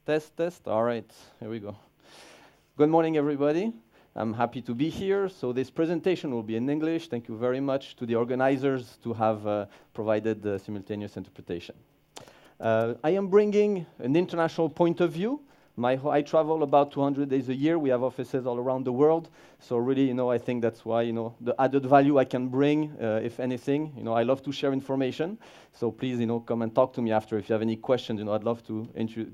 Test, test. All right, here we go. Good morning, everybody. I'm happy to be here. So this presentation will be in English. Thank you very much to the organizers to have provided the simultaneous interpretation. I am bringing an international point of view. I travel about 200 days a year. We have offices all around the world. So really, I think that's why, the added value I can bring, if anything. I love to share information. So please, come and talk to me after if you have any questions. I'd love to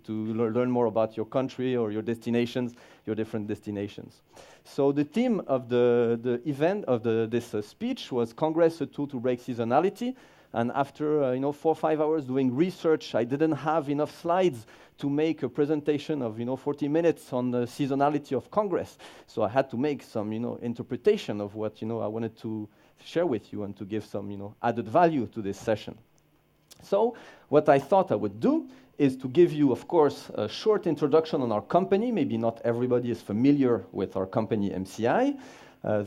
learn more about your country or your destinations, your different destinations. So the theme of the event, of this speech was Congress, a tool to break seasonality. And after 4 or 5 hours doing research, I didn't have enough slides to make a presentation of 40 minutes on the seasonality of Congress. So I had to make some interpretation of what I wanted to share with you and to give some added value to this session. So what I thought I would do is to give you, of course, a short introduction on our company. Maybe not everybody is familiar with our company MCI.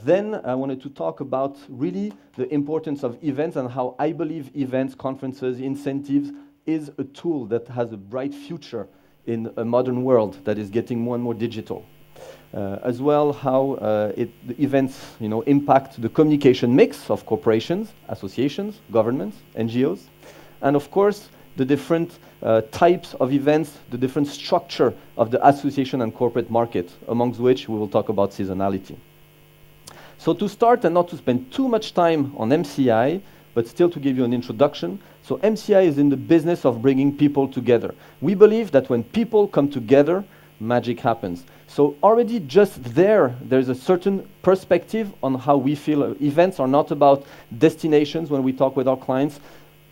Then I wanted to talk about really the importance of events and how I believe events, conferences, incentives is a tool that has a bright future in a modern world that is getting more and more digital. As well, how the events impact the communication mix of corporations, associations, governments, NGOs, and of course the different types of events, the different structure of the association and corporate market, amongst which we will talk about seasonality. So to start and not to spend too much time on MCI, but still to give you an introduction. So MCI is in the business of bringing people together. We believe that when people come together, magic happens. So already just there's a certain perspective on how we feel. Events are not about destinations when we talk with our clients.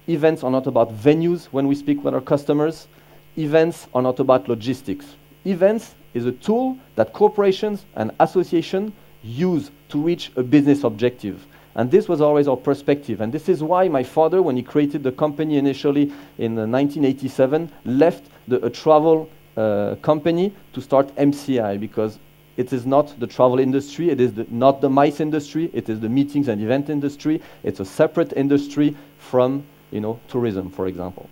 Events are not about venues when we speak with our customers. Events are not about logistics. Events is a tool that corporations and associations use to reach a business objective. And this was always our perspective. And this is why my father, when he created the company initially in 1987, left a travel company to start MCI, because it is not the travel industry, it is not the MICE industry, it is the meetings and event industry. It's a separate industry from tourism, for example.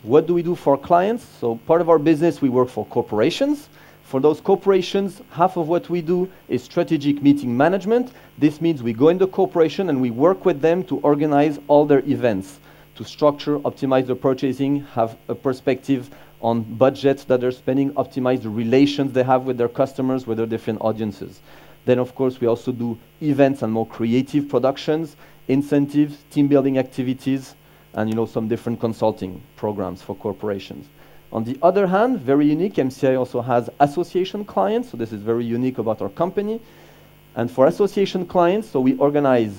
What do we do for clients? So part of our business, we work for corporations. For those corporations, half of what we do is strategic meeting management. This means we go in the corporation and we work with them to organize all their events, to structure, optimize their purchasing, have a perspective on budgets that they're spending, optimize the relations they have with their customers, with their different audiences. Then, of course, we also do events and more creative productions, incentives, team building activities, and some different consulting programs for corporations. On the other hand, very unique, MCI also has association clients, so this is very unique about our company. And for association clients, so we organize,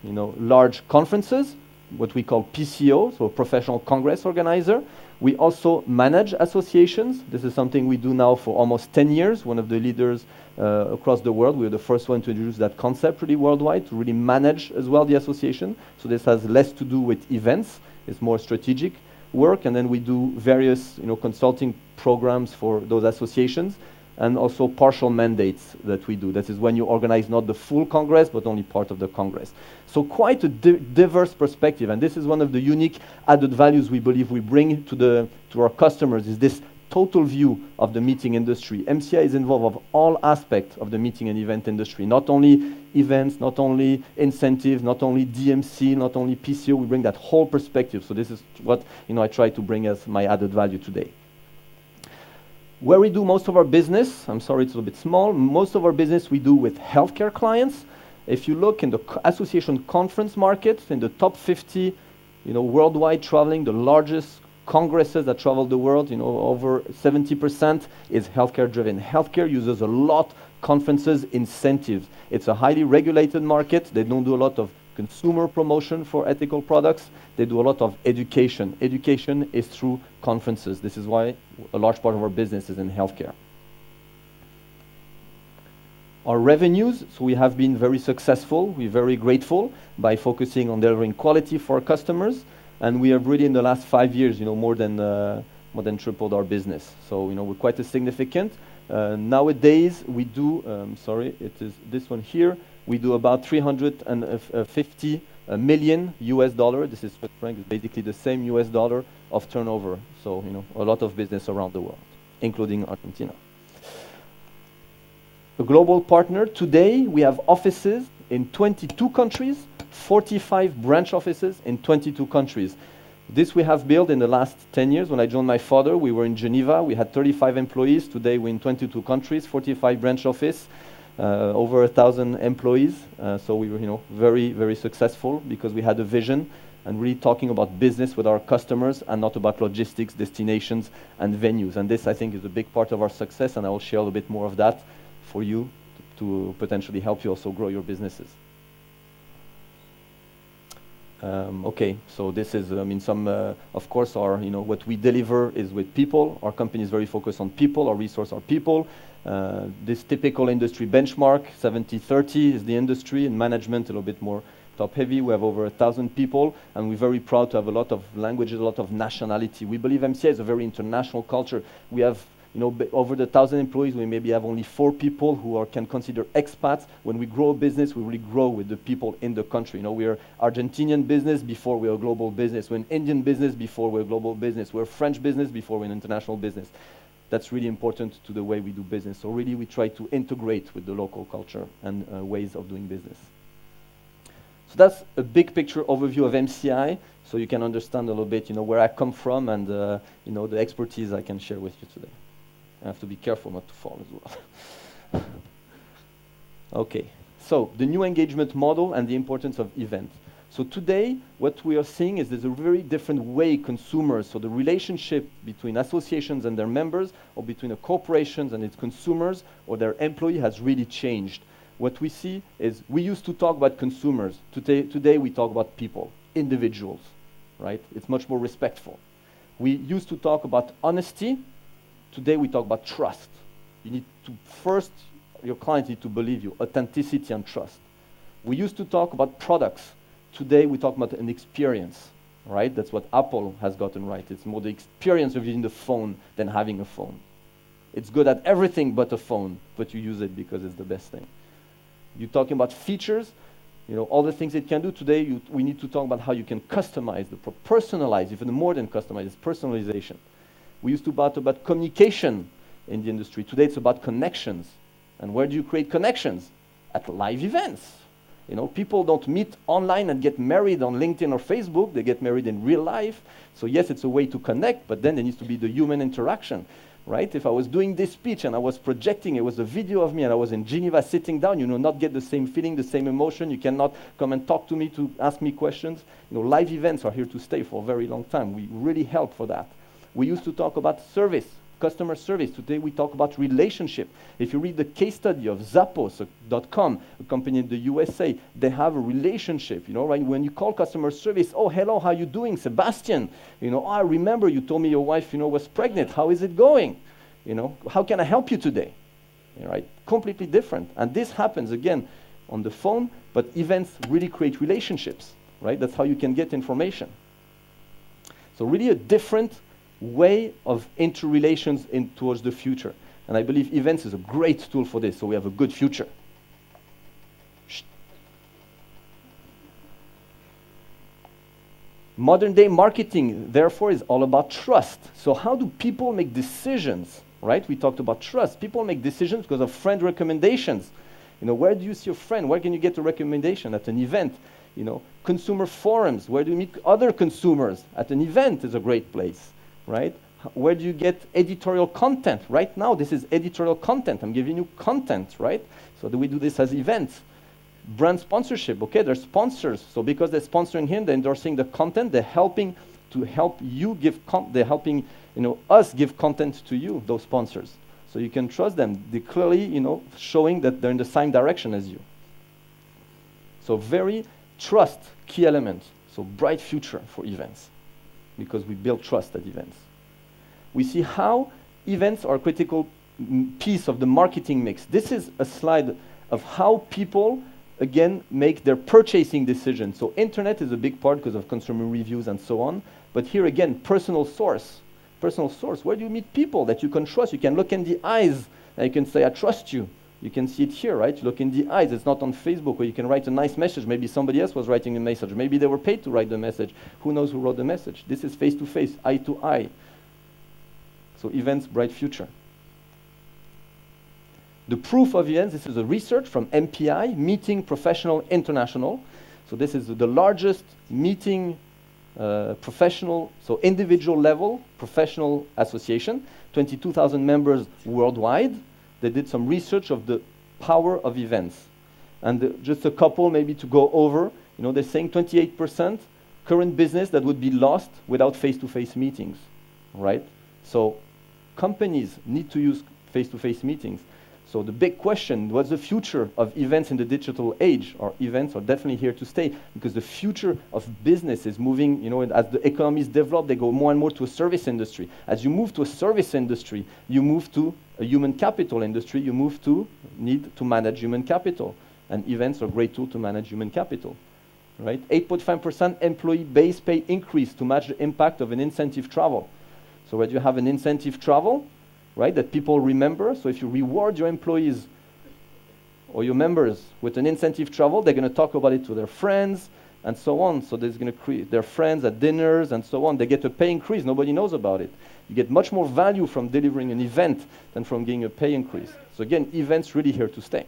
large conferences, what we call PCO, so professional congress organizer. We also manage associations. This is something we do now for almost 10 years, one of the leaders across the world. We are the first one to introduce that concept really worldwide, to really manage as well the association. So this has less to do with events, it's more strategic work, and then we do various consulting programs for those associations, and also partial mandates that we do. That is when you organize not the full Congress, but only part of the Congress. So quite a diverse perspective, and this is one of the unique added values we believe we bring to our customers, is this total view of the meeting industry. MCI is involved of all aspects of the meeting and event industry, not only events, not only incentives, not only DMC, not only PCO. We bring that whole perspective. So this is what I try to bring as my added value today. Where we do most of our business, I'm sorry it's a little bit small, most of our business we do with healthcare clients. If you look in the association conference market, in the top 50, worldwide traveling, the largest congresses that travel the world, over 70% is healthcare driven. Healthcare uses a lot conferences, incentives. It's a highly regulated market. They don't do a lot of consumer promotion for ethical products. They do a lot of education. Education is through conferences. This is why a large part of our business is in healthcare. Our revenues, so we have been very successful. We're very grateful by focusing on delivering quality for our customers. And we have really in the last 5 years, more than tripled our business. So, we're quite significant. Nowadays, we do, it is this one here. We do about 350 million US dollar. This is Swiss franc, is basically the same US dollar of turnover. So, a lot of business around the world, including Argentina. A global partner. Today, we have offices in 22 countries, 45 branch offices in 22 countries. This we have built in the last 10 years. When I joined my father, we were in Geneva. We had 35 employees. Today, we're in 22 countries, 45 branch office, over 1,000 employees. So we were, very, very successful because we had a vision and really talking about business with our customers and not about logistics, destinations, and venues. And this, I think, is a big part of our success, and I will share a little bit more of that for you to potentially help you also grow your businesses. Okay, so this is, of course, our, what we deliver is with people. Our company is very focused on people. Our resource are people. This typical industry benchmark, 70-30 is the industry, and management a little bit more top-heavy. We have over 1,000 people, and we're very proud to have a lot of languages, a lot of nationality. We believe MCI is a very international culture. We have, over the 1,000 employees, we maybe have only 4 people who can consider expats. When we grow a business, we really grow with the people in the country. We are Argentinian business before we're a global business. We're an Indian business before we're a global business. We're a French business before we're an international business. That's really important to the way we do business. So really, we try to integrate with the local culture and ways of doing business. So that's a big picture overview of MCI, so you can understand a little bit, where I come from and, the expertise I can share with you today. I have to be careful not to fall as well. Okay, so the new engagement model and the importance of events. So today, what we are seeing is there's a very different way consumers, so the relationship between associations and their members, or between a corporation and its consumers, or their employee has really changed. What we see is we used to talk about consumers. Today we talk about people, individuals, right? It's much more respectful. We used to talk about honesty. Today we talk about trust. You need to first, your client need to believe you, authenticity and trust. We used to talk about products. Today we talk about an experience, right? That's what Apple has gotten right. It's more the experience of using the phone than having a phone. It's good at everything but a phone, but you use it because it's the best thing. You're talking about features, all the things it can do. Today we need to talk about how you can customize, personalize, even more than customize, it's personalization. We used to talk about communication in the industry. Today it's about connections. And where do you create connections? At live events. People don't meet online and get married on LinkedIn or Facebook. They get married in real life. So yes, it's a way to connect, but then there needs to be the human interaction, right? If I was doing this speech and I was projecting, it was a video of me and I was in Geneva sitting down, not get the same feeling, the same emotion. You cannot come and talk to me to ask me questions. Live events are here to stay for a very long time. We really help for that. We used to talk about service, customer service. Today we talk about relationship. If you read the case study of Zappos.com, a company in the USA, they have a relationship, right? When you call customer service, oh, hello, how you doing, Sebastian? I remember you told me your wife, was pregnant. How is it going? How can I help you today? Right? Completely different. And this happens, again, on the phone, but events really create relationships, right? That's how you can get information. So really a different way of interrelations towards the future. And I believe events is a great tool for this, so we have a good future. Modern day marketing, therefore, is all about trust. So how do people make decisions, right? We talked about trust. People make decisions because of friend recommendations. Where do you see a friend? Where can you get a recommendation? At an event. Consumer forums. Where do you meet other consumers? At an event is a great place. Right? Where do you get editorial content? Right now, this is editorial content. I'm giving you content, right? So do we do this as events? Brand sponsorship, okay, they're sponsors. So because they're sponsoring him, they're endorsing the content, they're helping to help you give, they're helping, us give content to you, those sponsors. So you can trust them. They're clearly, showing that they're in the same direction as you. So very trust, key element. So bright future for events, because we build trust at events. We see how events are a critical piece of the marketing mix. This is a slide of how people, again, make their purchasing decisions. So internet is a big part because of consumer reviews and so on. But here again, personal source. Personal source, where do you meet people that you can trust? You can look in the eyes and you can say, I trust you. You can see it here, right? You look in the eyes. It's not on Facebook where you can write a nice message. Maybe somebody else was writing a message. Maybe they were paid to write the message. Who knows who wrote the message? This is face-to-face, eye-to-eye. So events, bright future. The proof of events, this is a research from MPI, Meeting Professional International. So this is the largest meeting professional, so individual level professional association, 22,000 members worldwide. They did some research of the power of events. And just a couple maybe to go over, they're saying 28% current business that would be lost without face-to-face meetings, right? So companies need to use face-to-face meetings. So the big question, what's the future of events in the digital age? Or events are definitely here to stay because the future of business is moving, as the economies develop, they go more and more to a service industry. As you move to a service industry, you move to a human capital industry, you move to need to manage human capital. And events are a great tool to manage human capital, right? 8.5% employee base pay increase to match the impact of an incentive travel. So when you have an incentive travel, right, that people remember. So if you reward your employees or your members with an incentive travel, they're going to talk about it to their friends and so on. So there's going to create their friends at dinners and so on. They get a pay increase. Nobody knows about it. You get much more value from delivering an event than from getting a pay increase. So again, events really here to stay.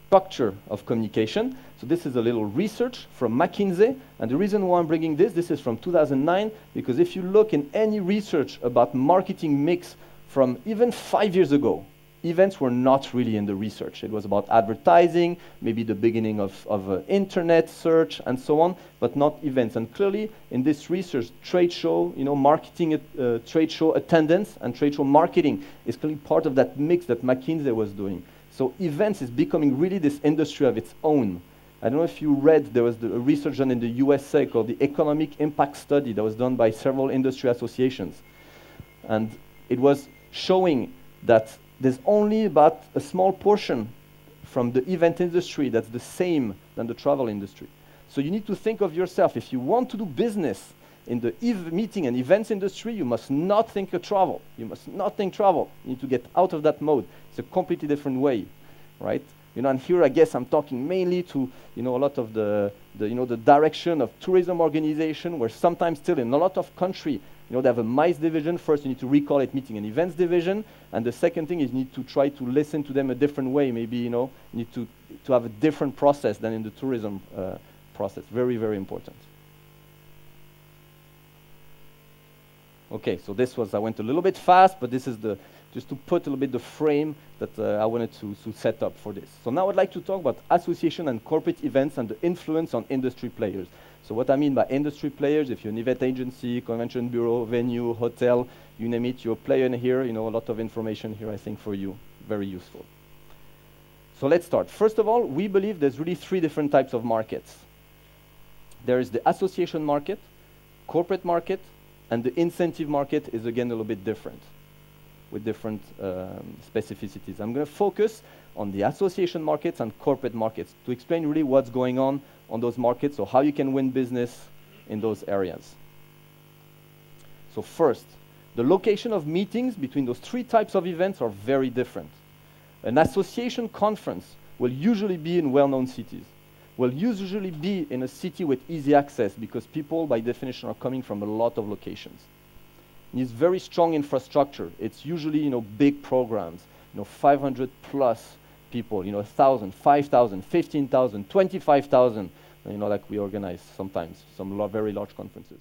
Structure of communication. So this is a little research from McKinsey, and the reason why I'm bringing this is from 2009, because if you look in any research about marketing mix from even 5 years ago, events were not really in the research. It was about advertising, maybe the beginning of internet search and so on, but not events. And clearly in this research, trade show, marketing, trade show attendance and trade show marketing is clearly part of that mix that McKinsey was doing. So events is becoming really this industry of its own. I don't know if you read, there was a research done in the USA called the Economic Impact Study that was done by several industry associations. And it was showing that there's only about a small portion from the event industry that's the same than the travel industry. So you need to think of yourself, if you want to do business in the meeting and events industry, you must not think of travel. You must not think travel. You need to get out of that mode. It's a completely different way, right? And here I guess I'm talking mainly to, a lot of the direction of tourism organization, where sometimes still in a lot of country, they have a MICE division. First, you need to recall it meeting and events division. And the second thing is you need to try to listen to them a different way. Maybe, you need to have a different process than in the tourism process. Very, very important. Okay, so I went a little bit fast, but this is just to put a little bit the frame that I wanted to set up for this. So now I'd like to talk about association and corporate events and the influence on industry players. So what I mean by industry players, if you're an event agency, convention bureau, venue, hotel, you name it, you're a player in here, a lot of information here I think for you, very useful. So let's start. First of all, we believe there's really 3 different types of markets. There is the association market, corporate market, and the incentive market is again a little bit different, with different specificities. I'm going to focus on the association markets and corporate markets to explain really what's going on those markets, or how you can win business in those areas. So first, the location of meetings between those 3 types of events are very different. An association conference will usually be in well-known cities, will usually be in a city with easy access because people by definition are coming from a lot of locations. It needs very strong infrastructure. It's usually, big programs, 500 plus people, 1,000, 5,000, 15,000, 25,000, like we organize sometimes, some very large conferences.